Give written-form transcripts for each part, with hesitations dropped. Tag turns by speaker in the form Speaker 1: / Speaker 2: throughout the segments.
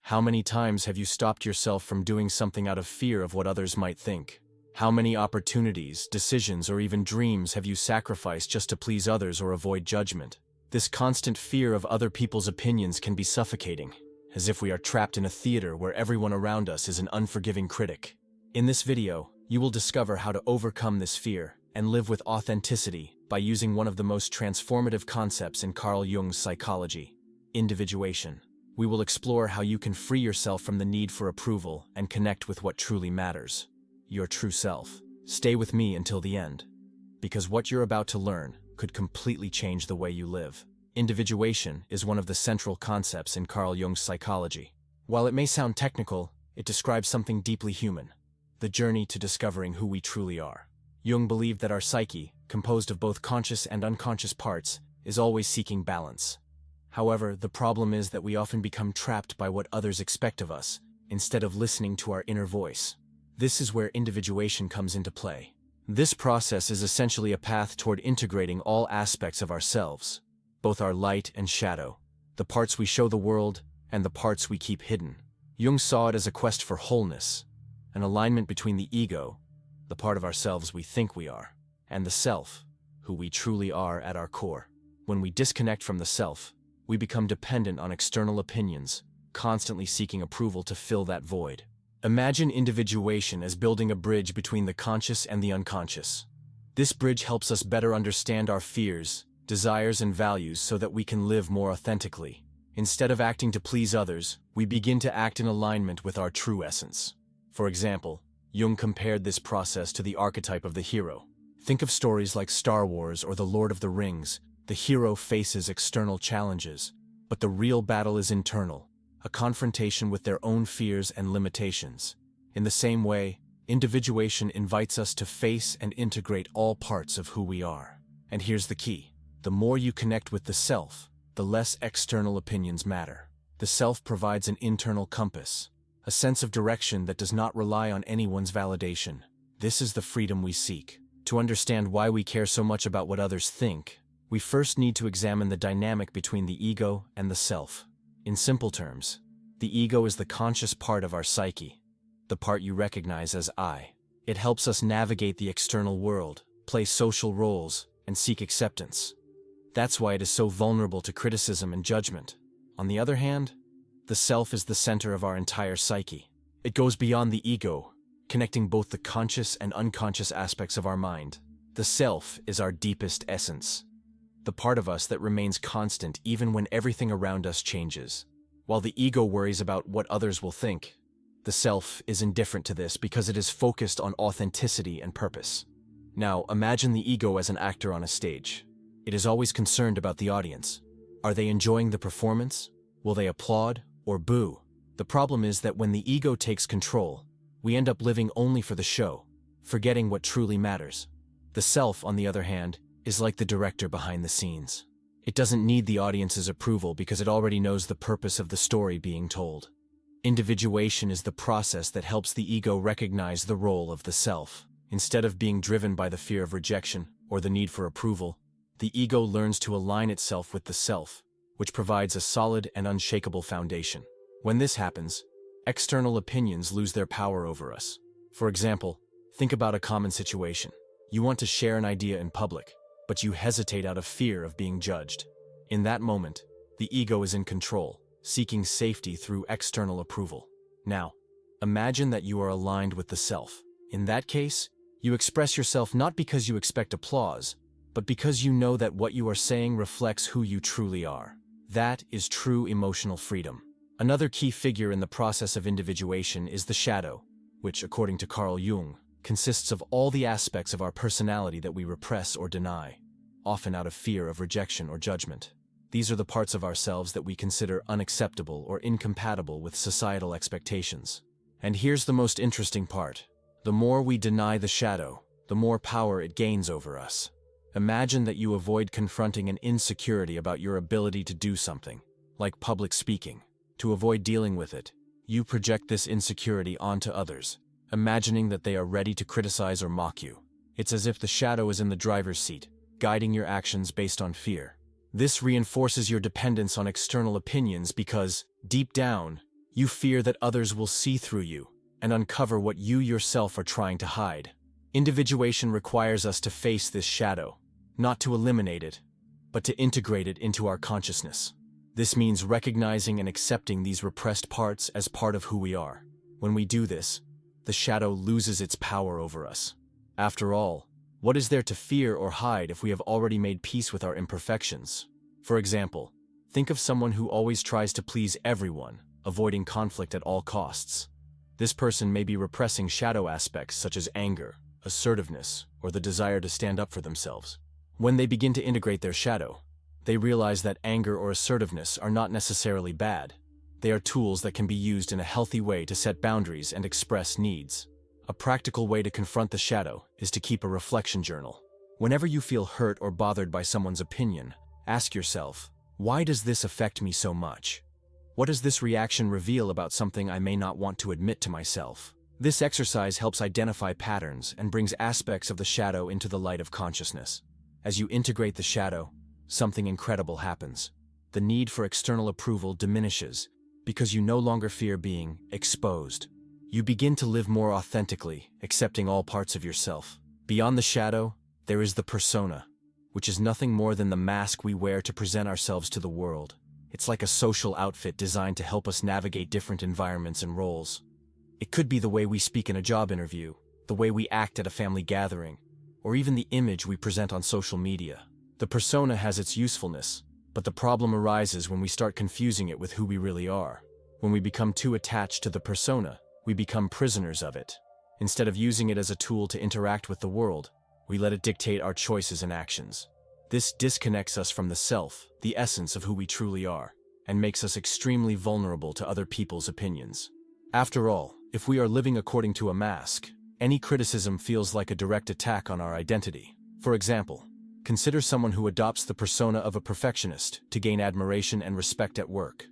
Speaker 1: How many times have you stopped yourself from doing something out of fear of what others might think? How many opportunities, decisions, or even dreams have you sacrificed just to please others or avoid judgment? This constant fear of other people's opinions can be suffocating, as if we are trapped in a theater where everyone around us is an unforgiving critic. In this video, you will discover how to overcome this fear and live with authenticity by using one of the most transformative concepts in Carl Jung's psychology, individuation. We will explore how you can free yourself from the need for approval and connect with what truly matters, your true self. Stay with me until the end, because what you're about to learn could completely change the way you live. Individuation is one of the central concepts in Carl Jung's psychology. While it may sound technical, it describes something deeply human, the journey to discovering who we truly are. Jung believed that our psyche, composed of both conscious and unconscious parts, is always seeking balance. However, the problem is that we often become trapped by what others expect of us, instead of listening to our inner voice. This is where individuation comes into play. This process is essentially a path toward integrating all aspects of ourselves, both our light and shadow, the parts we show the world and the parts we keep hidden. Jung saw it as a quest for wholeness, an alignment between the ego, the part of ourselves we think we are, and the self, who we truly are at our core. When we disconnect from the self, we become dependent on external opinions, constantly seeking approval to fill that void. Imagine individuation as building a bridge between the conscious and the unconscious. This bridge helps us better understand our fears, desires, and values so that we can live more authentically. Instead of acting to please others, we begin to act in alignment with our true essence. For example, Jung compared this process to the archetype of the hero. Think of stories like Star Wars or The Lord of the Rings. The hero faces external challenges, but the real battle is internal, a confrontation with their own fears and limitations. In the same way, individuation invites us to face and integrate all parts of who we are. And here's the key. The more you connect with the self, the less external opinions matter. The self provides an internal compass, a sense of direction that does not rely on anyone's validation. This is the freedom we seek. To understand why we care so much about what others think, we first need to examine the dynamic between the ego and the self. In simple terms, the ego is the conscious part of our psyche, the part you recognize as I. It helps us navigate the external world, play social roles, and seek acceptance. That's why it is so vulnerable to criticism and judgment. On the other hand, the self is the center of our entire psyche. It goes beyond the ego, connecting both the conscious and unconscious aspects of our mind. The self is our deepest essence, the part of us that remains constant even when everything around us changes. While the ego worries about what others will think, the self is indifferent to this because it is focused on authenticity and purpose. Now, imagine the ego as an actor on a stage. It is always concerned about the audience. Are they enjoying the performance? Will they applaud or boo? The problem is that when the ego takes control, we end up living only for the show, forgetting what truly matters. The self, on the other hand, is like the director behind the scenes. It doesn't need the audience's approval because it already knows the purpose of the story being told. Individuation is the process that helps the ego recognize the role of the self. Instead of being driven by the fear of rejection or the need for approval, the ego learns to align itself with the self, which provides a solid and unshakable foundation. When this happens, external opinions lose their power over us. For example, think about a common situation. You want to share an idea in public, but you hesitate out of fear of being judged. In that moment, the ego is in control, seeking safety through external approval. Now, imagine that you are aligned with the self. In that case, you express yourself not because you expect applause, but because you know that what you are saying reflects who you truly are. That is true emotional freedom. Another key figure in the process of individuation is the shadow, which, according to Carl Jung, consists of all the aspects of our personality that we repress or deny, often out of fear of rejection or judgment. These are the parts of ourselves that we consider unacceptable or incompatible with societal expectations. And here's the most interesting part. The more we deny the shadow, the more power it gains over us. Imagine that you avoid confronting an insecurity about your ability to do something, like public speaking. To avoid dealing with it, you project this insecurity onto others, imagining that they are ready to criticize or mock you. It's as if the shadow is in the driver's seat, guiding your actions based on fear. This reinforces your dependence on external opinions because, deep down, You fear that others will see through you and uncover what you yourself are trying to hide. Individuation requires us to face this shadow, not to eliminate it, but to integrate it into our consciousness. This means recognizing and accepting these repressed parts as part of who we are. When we do this, the shadow loses its power over us. After all, what is there to fear or hide if we have already made peace with our imperfections? For example, think of someone who always tries to please everyone, avoiding conflict at all costs. This person may be repressing shadow aspects such as anger, assertiveness, or the desire to stand up for themselves. When they begin to integrate their shadow, they realize that anger or assertiveness are not necessarily bad. They are tools that can be used in a healthy way to set boundaries and express needs. A practical way to confront the shadow is to keep a reflection journal. Whenever you feel hurt or bothered by someone's opinion, ask yourself, why does this affect me so much? What does this reaction reveal about something I may not want to admit to myself? This exercise helps identify patterns and brings aspects of the shadow into the light of consciousness. As you integrate the shadow, something incredible happens. The need for external approval diminishes because you no longer fear being exposed. You begin to live more authentically, accepting all parts of yourself. Beyond the shadow, there is the persona, which is nothing more than the mask we wear to present ourselves to the world. It's like a social outfit designed to help us navigate different environments and roles. It could be the way we speak in a job interview, the way we act at a family gathering, or even the image we present on social media. The persona has its usefulness, but the problem arises when we start confusing it with who we really are. When we become too attached to the persona, we become prisoners of it. Instead of using it as a tool to interact with the world, we let it dictate our choices and actions. This disconnects us from the self, the essence of who we truly are, and makes us extremely vulnerable to other people's opinions. After all, if we are living according to a mask, any criticism feels like a direct attack on our identity. For example, consider someone who adopts the persona of a perfectionist to gain admiration and respect at work.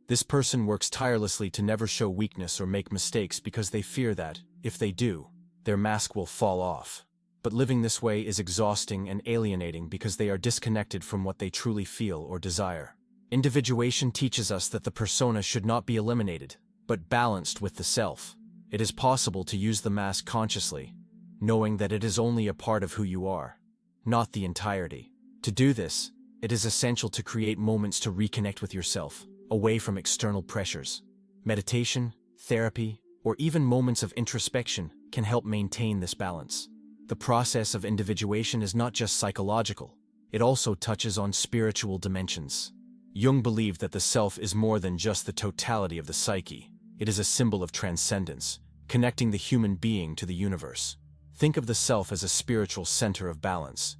Speaker 1: This person works tirelessly to never show weakness or make mistakes because they fear that, if they do, their mask will fall off. But living this way is exhausting and alienating because they are disconnected from what they truly feel or desire. Individuation teaches us that the persona should not be eliminated, but balanced with the self. It is possible to use the mask consciously, knowing that it is only a part of who you are, not the entirety. To do this, it is essential to create moments to reconnect with yourself, away from external pressures. Meditation, therapy, or even moments of introspection can help maintain this balance. The process of individuation is not just psychological, it also touches on spiritual dimensions. Jung believed that the self is more than just the totality of the psyche. It is a symbol of transcendence, connecting the human being to the universe. Think of the self as a spiritual center of balance.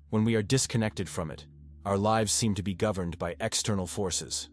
Speaker 1: When we are disconnected from it, our lives seem to be governed by external forces,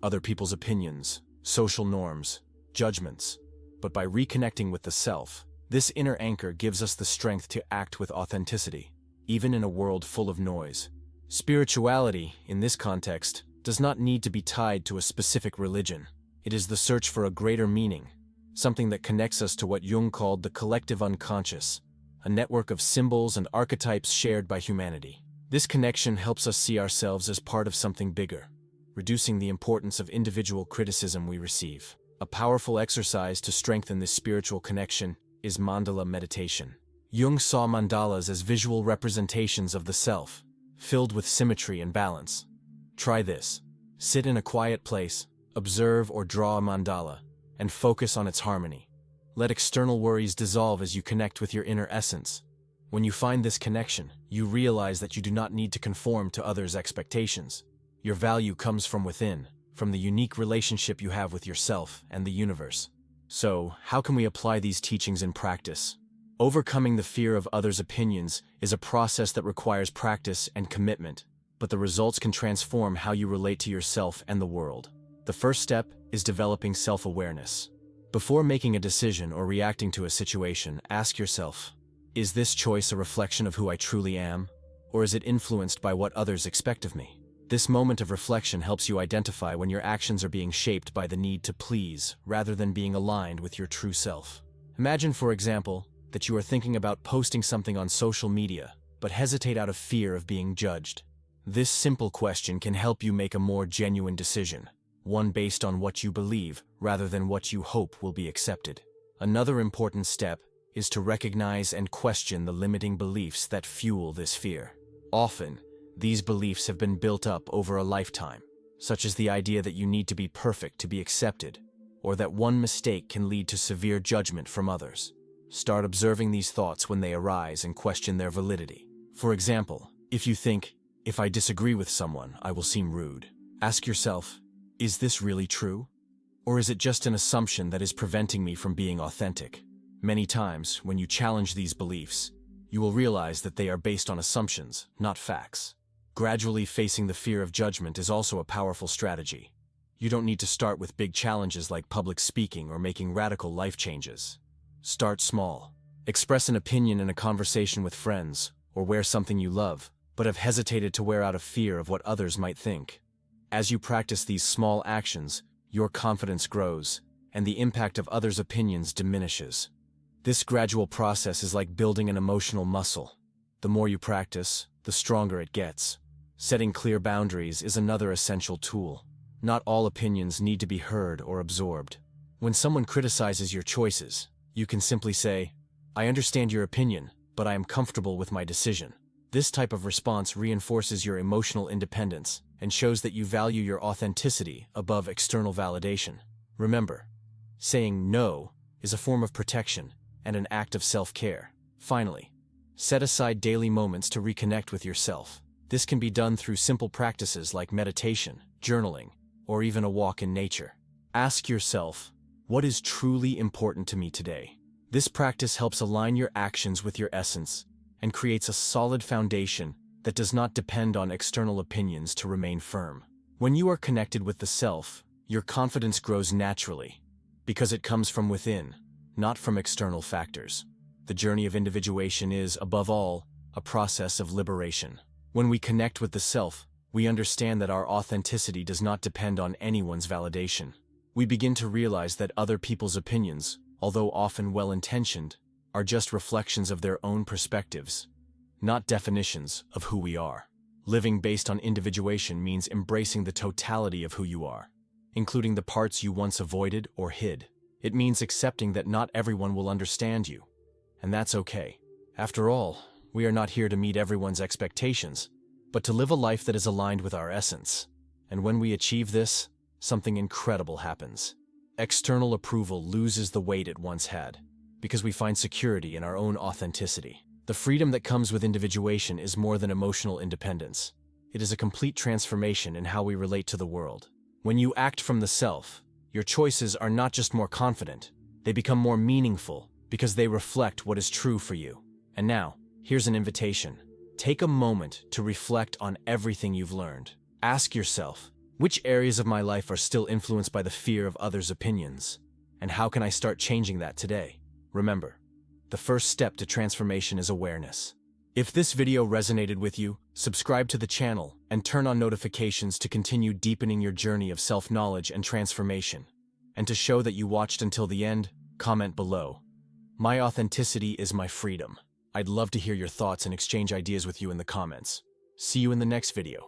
Speaker 1: other people's opinions, social norms, judgments. But by reconnecting with the self, this inner anchor gives us the strength to act with authenticity, even in a world full of noise. Spirituality, in this context, does not need to be tied to a specific religion. It is the search for a greater meaning, something that connects us to what Jung called the collective unconscious, a network of symbols and archetypes shared by humanity. This connection helps us see ourselves as part of something bigger, reducing the importance of individual criticism we receive. A powerful exercise to strengthen this spiritual connection is mandala meditation. Jung saw mandalas as visual representations of the self, filled with symmetry and balance. Try this. Sit in a quiet place, observe or draw a mandala, and focus on its harmony. Let external worries dissolve as you connect with your inner essence. When you find this connection, you realize that you do not need to conform to others' expectations. Your value comes from within, from the unique relationship you have with yourself and the universe. So, how can we apply these teachings in practice? Overcoming the fear of others' opinions is a process that requires practice and commitment, but the results can transform how you relate to yourself and the world. The first step is developing self-awareness. Before making a decision or reacting to a situation, ask yourself, is this choice a reflection of who I truly am, or is it influenced by what others expect of me? This moment of reflection helps you identify when your actions are being shaped by the need to please rather than being aligned with your true self. Imagine, for example, that you are thinking about posting something on social media, but hesitate out of fear of being judged. This simple question can help you make a more genuine decision. one based on what you believe rather than what you hope will be accepted. Another important step is to recognize and question the limiting beliefs that fuel this fear. Often, these beliefs have been built up over a lifetime, such as the idea that you need to be perfect to be accepted, or that one mistake can lead to severe judgment from others. Start observing these thoughts when they arise and question their validity. For example, if you think, "If I disagree with someone, I will seem rude," ask yourself, "Is this really true? Or is it just an assumption that is preventing me from being authentic?" Many times, when you challenge these beliefs, you will realize that they are based on assumptions, not facts. Gradually facing the fear of judgment is also a powerful strategy. You don't need to start with big challenges like public speaking or making radical life changes. Start small. Express an opinion in a conversation with friends, or wear something you love, but have hesitated to wear out of fear of what others might think. As you practice these small actions, your confidence grows, and the impact of others' opinions diminishes. This gradual process is like building an emotional muscle. The more you practice, the stronger it gets. Setting clear boundaries is another essential tool. Not all opinions need to be heard or absorbed. When someone criticizes your choices, you can simply say, "I understand your opinion, but I am comfortable with my decision." This type of response reinforces your emotional independence and shows that you value your authenticity above external validation. Remember, saying no is a form of protection and an act of self-care. Finally, set aside daily moments to reconnect with yourself. This can be done through simple practices like meditation, journaling, or even a walk in nature. Ask yourself, what is truly important to me today? This practice helps align your actions with your essence and creates a solid foundation that does not depend on external opinions to remain firm. When you are connected with the self, your confidence grows naturally because it comes from within, not from external factors. The journey of individuation is, above all, a process of liberation. When we connect with the self, we understand that our authenticity does not depend on anyone's validation. We begin to realize that other people's opinions, although often well-intentioned, are just reflections of their own perspectives, not definitions of who we are. Living based on individuation means embracing the totality of who you are, including the parts you once avoided or hid. It means accepting that not everyone will understand you, and that's okay. After all, we are not here to meet everyone's expectations, but to live a life that is aligned with our essence. And when we achieve this, something incredible happens. External approval loses the weight it once had, because we find security in our own authenticity. The freedom that comes with individuation is more than emotional independence. It is a complete transformation in how we relate to the world. When you act from the self, your choices are not just more confident, they become more meaningful because they reflect what is true for you. And now, here's an invitation. Take a moment to reflect on everything you've learned. Ask yourself, which areas of my life are still influenced by the fear of others' opinions? And how can I start changing that today? Remember, the first step to transformation is awareness. If this video resonated with you, subscribe to the channel and turn on notifications to continue deepening your journey of self-knowledge and transformation. And to show that you watched until the end, comment below. My authenticity is my freedom. I'd love to hear your thoughts and exchange ideas with you in the comments. See you in the next video.